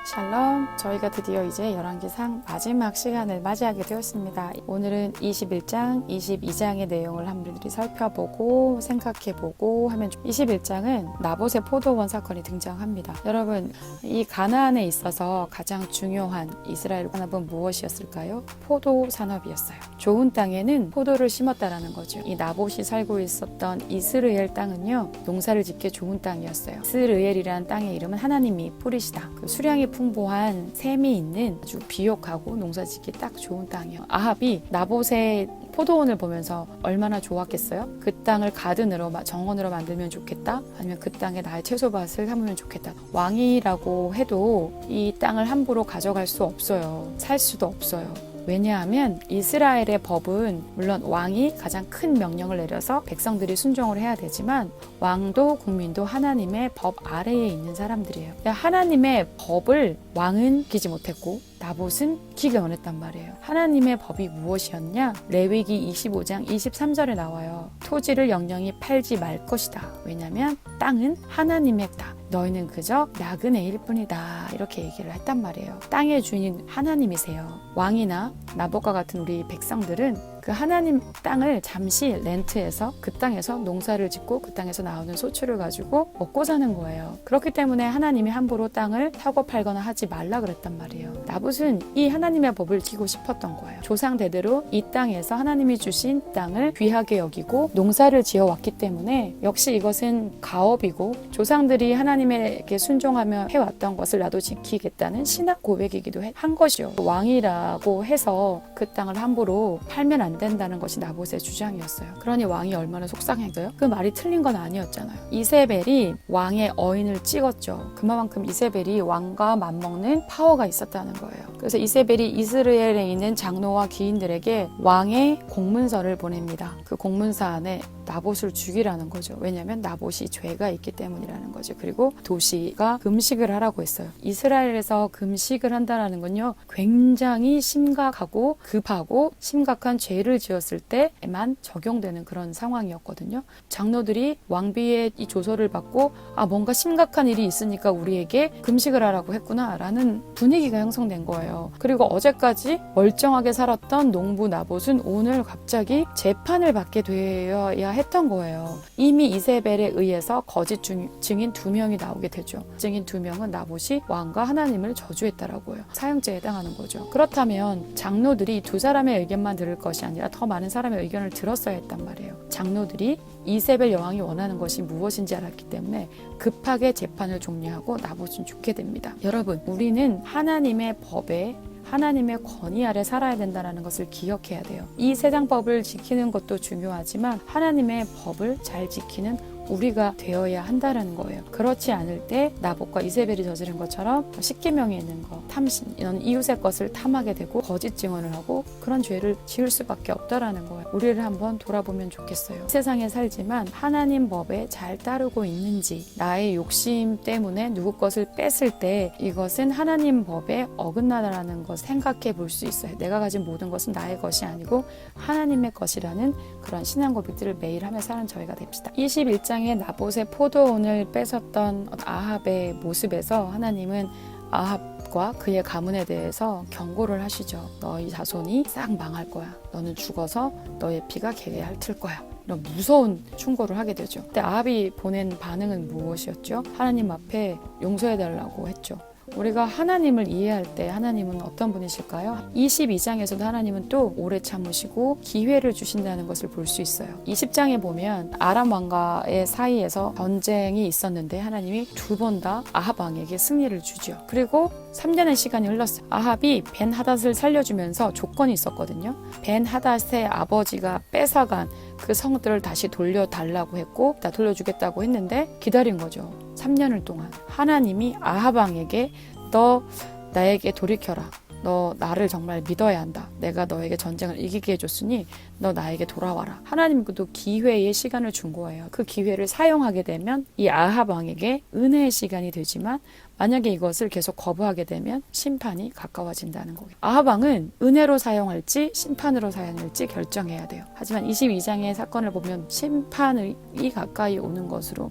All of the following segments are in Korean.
샬롬, 저희가 드디어 이제 열왕기상 마지막 시간을 맞이하게 되었습니다. 오늘은 21장, 22장의 내용을 한번 살펴보고 생각해보고 하면 21장은 나봇의 포도원 사건이 등장합니다. 여러분, 이 가나안에 있어서 가장 중요한 이스라엘 산업은 무엇이었을까요? 포도 산업이었어요. 좋은 땅에는 포도를 심었다라는 거죠. 이 나봇이 살고 있었던 이스르엘 땅은요, 농사를 짓기 좋은 땅이었어요. 이스르엘이라는 땅의 이름은 하나님이 뿌리시다. 그 수량이 풍부한 샘이 있는 아주 비옥하고 농사짓기 딱 좋은 땅이에요. 아합이 나봇의 포도원을 보면서 얼마나 좋았겠어요? 그 땅을 가든으로 정원으로 만들면 좋겠다, 아니면 그 땅에 나의 채소밭을 삼으면 좋겠다. 왕이라고 해도 이 땅을 함부로 가져갈 수 없어요. 살 수도 없어요. 왜냐하면 이스라엘의 법은 물론 왕이 가장 큰 명령을 내려서 백성들이 순종을 해야 되지만 왕도 국민도 하나님의 법 아래에 있는 사람들이에요. 하나님의 법을 왕은 지키지 못했고 나봇은 지키기 원했단 말이에요. 하나님의 법이 무엇이었냐? 레위기 25장 23절에 나와요. 토지를 영영히 팔지 말 것이다. 왜냐하면 땅은 하나님의 땅, 너희는 그저 나그네일 뿐이다. 이렇게 얘기를 했단 말이에요. 땅의 주인은 하나님이세요. 왕이나 나봇과 같은 우리 백성들은 그 하나님 땅을 잠시 렌트해서 그 땅에서 농사를 짓고 그 땅에서 나오는 소출을 가지고 먹고 사는 거예요. 그렇기 때문에 하나님이 함부로 땅을 사고 팔거나 하지 말라 그랬단 말이에요. 나봇은 이 하나님의 법을 지키고 싶었던 거예요. 조상 대대로 이 땅에서 하나님이 주신 땅을 귀하게 여기고 농사를 지어왔기 때문에 역시 이것은 가업이고 조상들이 하나님에게 순종하며 해왔던 것을 나도 지키겠다는 신앙 고백이기도 한 것이요. 왕이라고 해서 그 땅을 함부로 팔면 안 된다는 것이 나봇의 주장이었어요. 그러니 왕이 얼마나 속상했어요? 그 말이 틀린 건 아니었잖아요. 이세벨이 왕의 어인을 찍었죠. 그만큼 이세벨이 왕과 맞먹는 파워가 있었다는 거예요. 그래서 이세벨이 이스라엘에 있는 장로와 기인들에게 왕의 공문서를 보냅니다. 그 공문서 안에 나봇을 죽이라는 거죠. 왜냐하면 나봇이 죄가 있기 때문이라는 거죠. 그리고 도시가 금식을 하라고 했어요. 이스라엘에서 금식을 한다는 건요, 굉장히 심각하고 급하고 심각한 죄를 지었을 때만 적용되는 그런 상황이었거든요. 장로들이 왕비의 이 조서를 받고 뭔가 심각한 일이 있으니까 우리에게 금식을 하라고 했구나 라는 분위기가 형성된 거예요. 그리고 어제까지 멀쩡하게 살았던 농부 나봇은 오늘 갑자기 재판을 받게 되어야 했던 거예요. 이미 이세벨에 의해서 거짓 증인 2명이 나오게 되죠. 증인 2명은 나봇이 왕과 하나님을 저주했다라고 해요. 사형죄에 해당하는 거죠. 그렇다면 장로들이 두 사람의 의견만 들을 것이 아니라 더 많은 사람의 의견을 들었어야 했단 말이에요. 장로들이 이세벨 여왕이 원하는 것이 무엇인지 알았기 때문에 급하게 재판을 종료하고 나봇은 죽게 됩니다. 여러분, 우리는 하나님의 법에 하나님의 권위 아래 살아야 된다는 것을 기억해야 돼요. 이 세상 법을 지키는 것도 중요하지만 하나님의 법을 잘 지키는 우리가 되어야 한다는 거예요. 그렇지 않을 때 나봇과 이세벨이 저지른 것처럼 십계명에 있는 거, 탐심, 이런 이웃의 것을 탐하게 되고 거짓 증언을 하고 그런 죄를 지을 수밖에 없다라는 거예요. 우리를 한번 돌아보면 좋겠어요. 세상에 살지만 하나님 법에 잘 따르고 있는지, 나의 욕심 때문에 누구 것을 뺐을 때 이것은 하나님 법에 어긋나다라는 것을 생각해 볼 수 있어요. 내가 가진 모든 것은 나의 것이 아니고 하나님의 것이라는 그런 신앙 고백들을 매일 하며 사는 저희가 됩시다. 21장에 나봇의 포도원을 뺏었던 아합의 모습에서 하나님은 아합과 그의 가문에 대해서 경고를 하시죠. 너희 자손이 싹 망할 거야. 너는 죽어서 너의 피가 개에 핥을 거야. 이런 무서운 충고를 하게 되죠. 그때 아합이 보낸 반응은 무엇이었죠? 하나님 앞에 용서해달라고 했죠. 우리가 하나님을 이해할 때 하나님은 어떤 분이실까요? 22장에서도 하나님은 또 오래 참으시고 기회를 주신다는 것을 볼 수 있어요. 20장에 보면 아람 왕과의 사이에서 전쟁이 있었는데 하나님이 2번 다 아합 왕에게 승리를 주죠. 그리고 3년의 시간이 흘렀어요. 아합이 벤 하닷을 살려주면서 조건이 있었거든요. 벤 하닷의 아버지가 뺏어간 그 성들을 다시 돌려달라고 했고 다 돌려주겠다고 했는데 기다린 거죠. 3년을 동안 하나님이 아합 왕에게 너 나에게 돌이켜라. 너 나를 정말 믿어야 한다. 내가 너에게 전쟁을 이기게 해줬으니 너 나에게 돌아와라. 하나님께도 기회의 시간을 준 거예요. 그 기회를 사용하게 되면 이 아합 왕에게 은혜의 시간이 되지만 만약에 이것을 계속 거부하게 되면 심판이 가까워진다는 거예요. 아합 왕은 은혜로 사용할지 심판으로 사용할지 결정해야 돼요. 하지만 22장의 사건을 보면 심판이 가까이 오는 것으로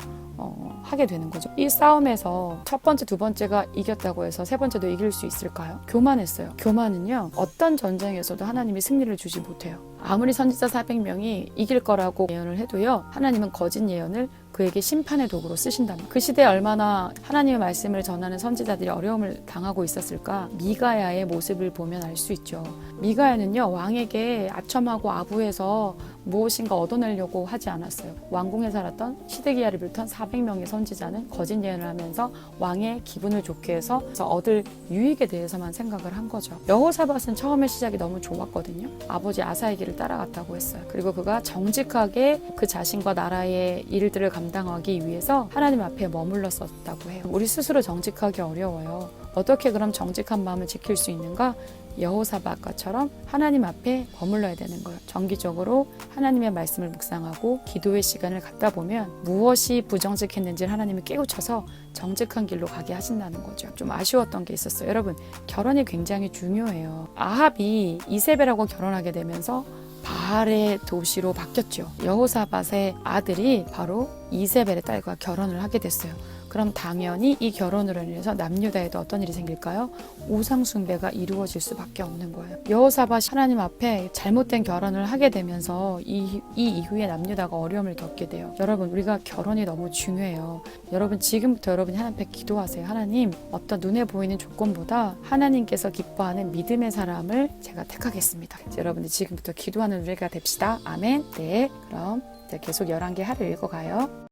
하게 되는 거죠. 이 싸움에서 첫 번째, 두 번째가 이겼다고 해서 세 번째도 이길 수 있을까요? 교만했어요. 교만은요, 어떤 전쟁에서도 하나님이 승리를 주지 못해요. 아무리 선지자 400명이 이길 거라고 예언을 해도요, 하나님은 거짓 예언을 그에게 심판의 도구로 쓰신답니다. 그 시대에 얼마나 하나님의 말씀을 전하는 선지자들이 어려움을 당하고 있었을까? 미가야의 모습을 보면 알 수 있죠. 미가야는요, 왕에게 아첨하고 아부해서 무엇인가 얻어내려고 하지 않았어요. 왕궁에 살았던 시드기야를 비롯한 400명의 선지자는 거짓 예언을 하면서 왕의 기분을 좋게 해서 얻을 유익에 대해서만 생각을 한 거죠. 여호사밧은 처음에 시작이 너무 좋았거든요. 아버지 아사의 길을 따라갔다고 했어요. 그리고 그가 정직하게 그 자신과 나라의 일들을 감당하기 위해서 하나님 앞에 머물렀었다고 해요. 우리 스스로 정직하기 어려워요. 어떻게 그럼 정직한 마음을 지킬 수 있는가? 여호사밧과처럼 하나님 앞에 머물러야 되는 거예요. 정기적으로 하나님의 말씀을 묵상하고 기도의 시간을 갖다 보면 무엇이 부정직했는지를 하나님이 깨우쳐서 정직한 길로 가게 하신다는 거죠. 좀 아쉬웠던 게 있었어요. 여러분, 결혼이 굉장히 중요해요. 아합이 이세벨하고 결혼하게 되면서 바알의 도시로 바뀌었죠. 여호사밧의 아들이 바로 이세벨의 딸과 결혼을 하게 됐어요. 그럼 당연히 이 결혼으로 인해서 남유다에도 어떤 일이 생길까요? 우상 숭배가 이루어질 수밖에 없는 거예요. 여호사밧이 하나님 앞에 잘못된 결혼을 하게 되면서 이 이후에 남유다가 어려움을 겪게 돼요. 여러분, 우리가 결혼이 너무 중요해요. 여러분, 지금부터 여러분이 하나님 앞에 기도하세요. 하나님, 어떤 눈에 보이는 조건보다 하나님께서 기뻐하는 믿음의 사람을 제가 택하겠습니다. 여러분들 지금부터 기도하는 우리가 됩시다. 아멘. 네, 그럼 계속 11개 하루 읽어가요.